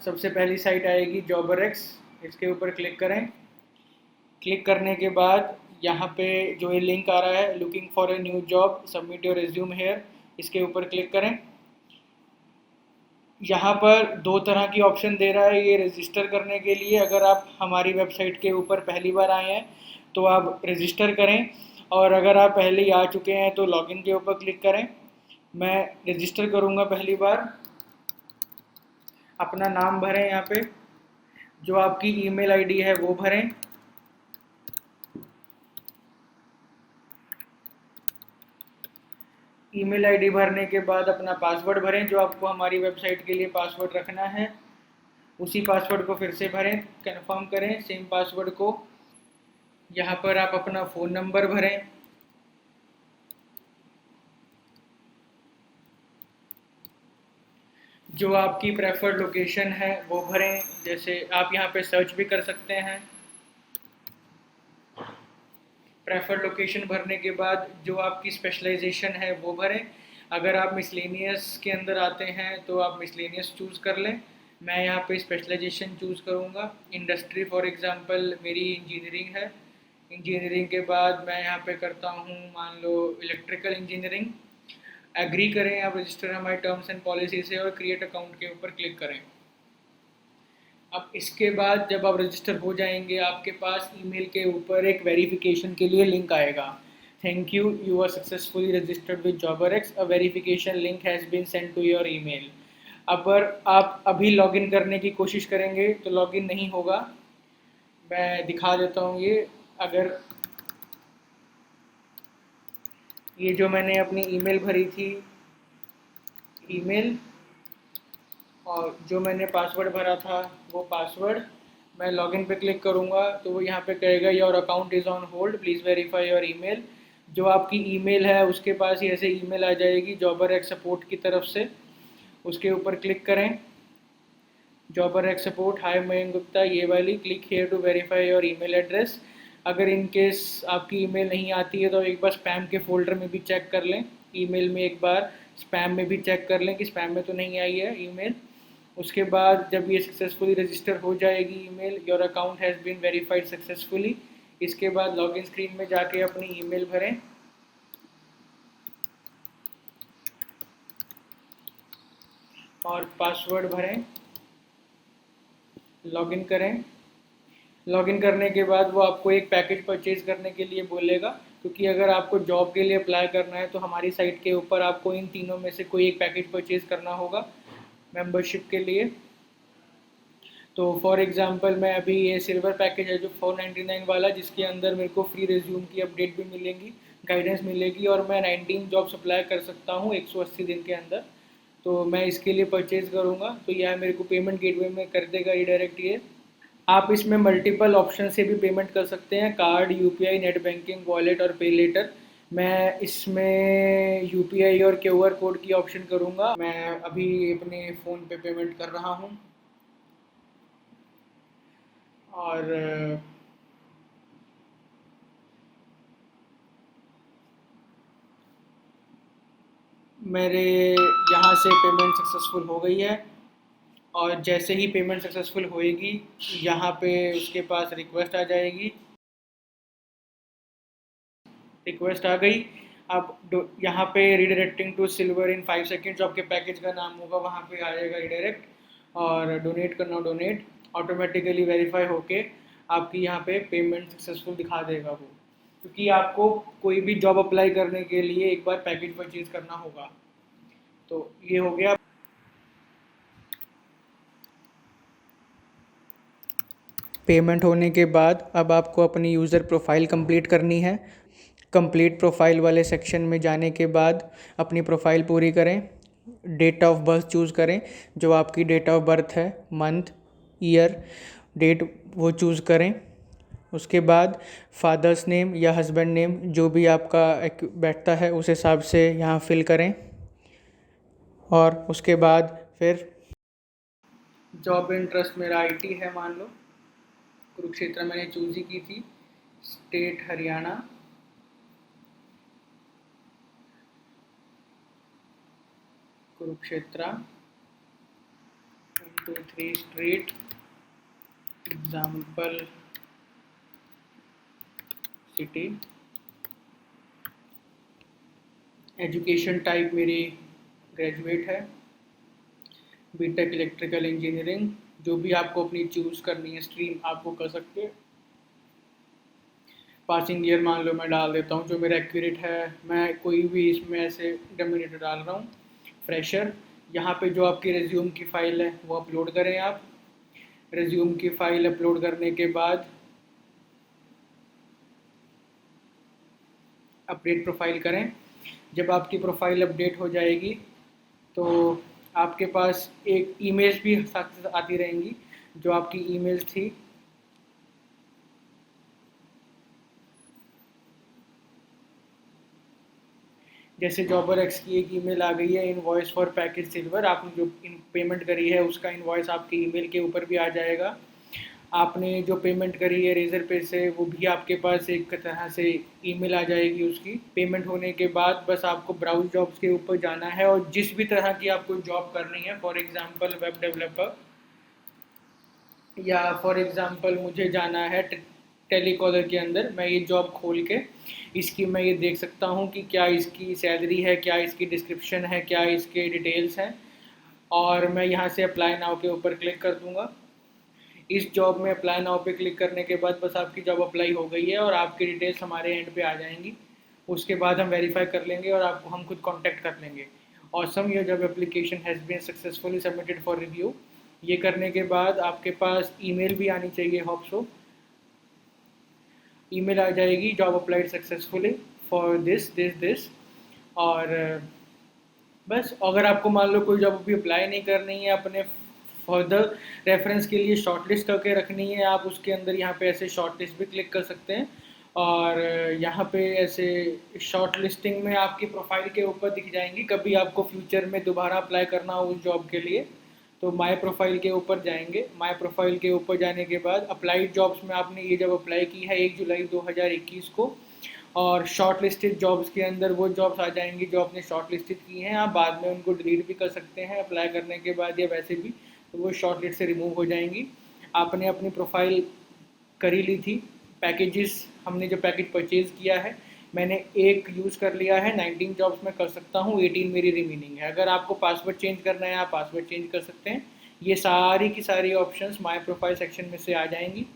सबसे पहली साइट आएगी जॉबरएक्स, इसके ऊपर क्लिक करें। क्लिक करने के बाद यहाँ पे जो ये लिंक आ रहा है, looking for a new job submit your resume here, इसके ऊपर क्लिक करें। यहाँ पर दो तरह की ऑप्शन दे रहा है ये रजिस्टर करने के लिए। अगर आप हमारी वेबसाइट के ऊपर पहली बार आए हैं तो आप रजिस्टर करें, और अगर आप पहले ही आ चुके हैं तो लॉगिन के ऊपर क्लिक करें। मैं रजिस्टर करूँगा पहली बार। अपना नाम भरें, यहाँ पे जो आपकी ईमेल आईडी है वो भरें। ईमेल आईडी भरने के बाद अपना पासवर्ड भरें, जो आपको हमारी वेबसाइट के लिए पासवर्ड रखना है। उसी पासवर्ड को फिर से भरें, कंफर्म करें सेम पासवर्ड को। यहाँ पर आप अपना फ़ोन नंबर भरें। जो आपकी प्रेफर्ड लोकेशन है वो भरें, जैसे आप यहाँ पे सर्च भी कर सकते हैं। प्रेफर्ड लोकेशन भरने के बाद जो आपकी स्पेशलाइजेशन है वो भरें। अगर आप मिसलेनियस के अंदर आते हैं तो आप मिसलेनियस चूज़ कर लें। मैं यहाँ पे स्पेशलाइजेशन चूज़ करूँगा। इंडस्ट्री फॉर एग्जांपल मेरी इंजीनियरिंग है। इंजीनियरिंग के बाद मैं यहाँ पे करता हूँ मान लो इलेक्ट्रिकल इंजीनियरिंग। एग्री करें आप रजिस्टर हमारे टर्म्स एंड पॉलिसी से और क्रिएट अकाउंट के ऊपर क्लिक करें। अब इसके बाद जब आप रजिस्टर हो जाएंगे आपके पास ईमेल के ऊपर एक वेरिफिकेशन के लिए लिंक आएगा। Thank you, you are successfully registered with JobRx, a verification link has been send to your email. अगर आप अभी लॉगिन करने की कोशिश करेंगे तो लॉगिन नहीं होगा। मैं दिखा देता हूँ ये। अगर ये जो मैंने अपनी ईमेल भरी थी, ईमेल, और जो मैंने पासवर्ड भरा था वो पासवर्ड, मैं लॉगिन पे क्लिक करूँगा तो वो यहाँ पे कहेगा your account is on hold, please verify your email. जो आपकी ईमेल है उसके पास ही ऐसे ईमेल आ जाएगी जॉबरएक्स सपोर्ट की तरफ से, उसके ऊपर क्लिक करें। जॉबरएक्स सपोर्ट, हाय मयंक गुप्ता, ये वाली, click here to verify your email address. अगर इन केस आपकी ईमेल नहीं आती है तो एक बार स्पैम के फोल्डर में भी चेक कर लें। ईमेल में एक बार स्पैम में भी चेक कर लें कि स्पैम में तो नहीं आई है ईमेल। उसके बाद जब ये सक्सेसफुली रजिस्टर हो जाएगी email, your account has been verified successfully, इसके बाद लॉगिन स्क्रीन में जाके अपनी ईमेल भरें और पासवर्ड भरें, लॉगिन करें। लॉगिन करने के बाद वो आपको एक पैकेज परचेज़ करने के लिए बोलेगा, क्योंकि अगर आपको जॉब के लिए अप्लाई करना है तो हमारी साइट के ऊपर आपको इन तीनों में से कोई एक पैकेज परचेज़ करना होगा मेंबरशिप के लिए। तो फॉर एग्जांपल मैं अभी ये सिल्वर पैकेज है जो 499 वाला, जिसके अंदर मेरे को फ्री रिज्यूम की अपडेट भी मिलेंगी, गाइडेंस मिलेगी, और मैं 19 जॉब्स अप्लाई कर सकता हूँ 180 दिन के अंदर। तो मैं इसके लिए परचेज़ करूँगा तो यह मेरे को पेमेंट गेटवे में कर देगा रिडायरेक्ट ये। आप इसमें मल्टीपल ऑप्शन से भी पेमेंट कर सकते हैं, card, UPI, net banking, wallet और पे लेटर। मैं इसमें यूपीआई और क्यूआर कोड की ऑप्शन करूँगा। मैं अभी अपने फ़ोन पे पेमेंट कर रहा हूँ। और मेरे यहाँ से पेमेंट सक्सेसफुल हो गई है। और जैसे ही पेमेंट सक्सेसफुल होएगी यहाँ पे उसके पास रिक्वेस्ट आ जाएगी। रिक्वेस्ट आ गई। अब यहाँ पे redirecting to silver in 5 second, जो आपके पैकेज का नाम होगा वहाँ पे आ जाएगा रिडायरेक्ट। और डोनेट करना, डोनेट ऑटोमेटिकली वेरीफाई होके आपकी यहाँ पे पेमेंट सक्सेसफुल दिखा देगा वो, क्योंकि आपको कोई भी जॉब अप्लाई करने के लिए एक बार पैकेज परचेज करना होगा। तो ये हो गया। पेमेंट होने के बाद अब आपको अपनी यूज़र प्रोफाइल कंप्लीट करनी है। कंप्लीट प्रोफाइल वाले सेक्शन में जाने के बाद अपनी प्रोफाइल पूरी करें। डेट ऑफ बर्थ चूज़ करें, जो आपकी डेट ऑफ बर्थ है, मंथ, ईयर, डेट वो चूज़ करें। उसके बाद फादर्स नेम या हस्बैंड नेम जो भी आपका बैठता है उस हिसाब से यहाँ फिल करें। और उसके बाद फिर जॉब इंटरेस्ट मेरा आईटी है मान लो, कुरुक्षेत्र मैंने चूज़ ही की थी, state Haryana, Kurukshetra, 123 street, example city, education type मेरी ग्रेजुएट है, बीटेक इलेक्ट्रिकल इंजीनियरिंग, जो भी आपको अपनी चूज़ करनी है स्ट्रीम आप वो कर सकते हैं। पासिंग ईयर मान लो मैं डाल देता हूँ जो मेरा एक्यूरेट है, मैं कोई भी इसमें ऐसे डोमिनेटर डाल रहा हूँ, फ्रेशर। यहाँ पे जो आपकी रिज्यूम की फ़ाइल है वो अपलोड करें आप। रिज्यूम की फ़ाइल अपलोड करने के बाद अपडेट प्रोफाइल करें। जब आपकी प्रोफाइल अपडेट हो जाएगी तो आपके पास एक ईमेल्स भी साथ साथ आती रहेंगी, जो आपकी ईमेल्स थी जैसे जॉबर एक्स की एक ईमेल आ गई है, इनवॉइस फॉर पैकेज सिल्वर, आपने जो पेमेंट करी है उसका इनवॉइस आपके ईमेल के ऊपर भी आ जाएगा। आपने जो पेमेंट करी है रेजर पे से वो भी आपके पास एक तरह से ईमेल आ जाएगी। उसकी पेमेंट होने के बाद बस आपको ब्राउज जॉब्स के ऊपर जाना है और जिस भी तरह की आपको जॉब करनी है, फॉर एग्जांपल वेब डेवलपर, या फॉर एग्जांपल मुझे जाना है टेलीकॉलर के अंदर, मैं ये जॉब खोल के इसकी मैं ये देख सकता हूँ कि क्या इसकी सैलरी है, क्या इसकी डिस्क्रिप्शन है, क्या इसके डिटेल्स हैं, और मैं यहाँ से अप्लाई नाउ के ऊपर क्लिक कर दूँगा। इस जॉब में अप्लाई नाउ पे क्लिक करने के बाद बस आपकी जॉब अप्लाई हो गई है और आपकी डिटेल्स हमारे एंड पे आ जाएंगी। उसके बाद हम वेरीफाई कर लेंगे और आपको हम खुद कांटेक्ट कर लेंगे। Awesome, your job application has been successfully submitted for review. ये करने के बाद आपके पास ईमेल भी आनी चाहिए, होप सो ईमेल आ जाएगी, job applied successfully for this. और बस अगर आपको मान लो कोई जॉब अभी अप्लाई नहीं करनी है, अपने फर्दर रेफरेंस के लिए शॉर्टलिस्ट करके रखनी है, आप उसके अंदर यहाँ पे ऐसे शॉर्टलिस्ट भी क्लिक कर सकते हैं और यहाँ पे ऐसे शॉर्ट लिस्टिंग में आपकी प्रोफाइल के ऊपर दिख जाएंगी। कभी आपको फ्यूचर में दोबारा अप्लाई करना हो उस जॉब के लिए तो माय प्रोफाइल के ऊपर जाएंगे। माय प्रोफाइल के ऊपर जाने के बाद अप्लाइड जॉब्स में आपने ये जब अप्लाई की है 1 जुलाई 2021 को, और शॉर्ट लिस्टेड जॉब्स के अंदर वो जॉब्स आ जाएंगी जो आपने शॉर्ट लिस्टेड की हैं। आप बाद में उनको डिलीट भी कर सकते हैं अप्लाई करने के बाद या वैसे भी, तो वो शॉर्ट लिस्ट से रिमूव हो जाएंगी। आपने अपनी प्रोफाइल करी ली थी, पैकेजेस हमने जो पैकेज परचेज़ किया है मैंने एक यूज़ कर लिया है, 19 जॉब्स में कर सकता हूँ, 18 मेरी रिमेनिंग है। अगर आपको पासवर्ड चेंज करना है आप पासवर्ड चेंज कर सकते हैं। ये सारी की सारी ऑप्शंस माय प्रोफाइल सेक्शन में से आ जाएंगी।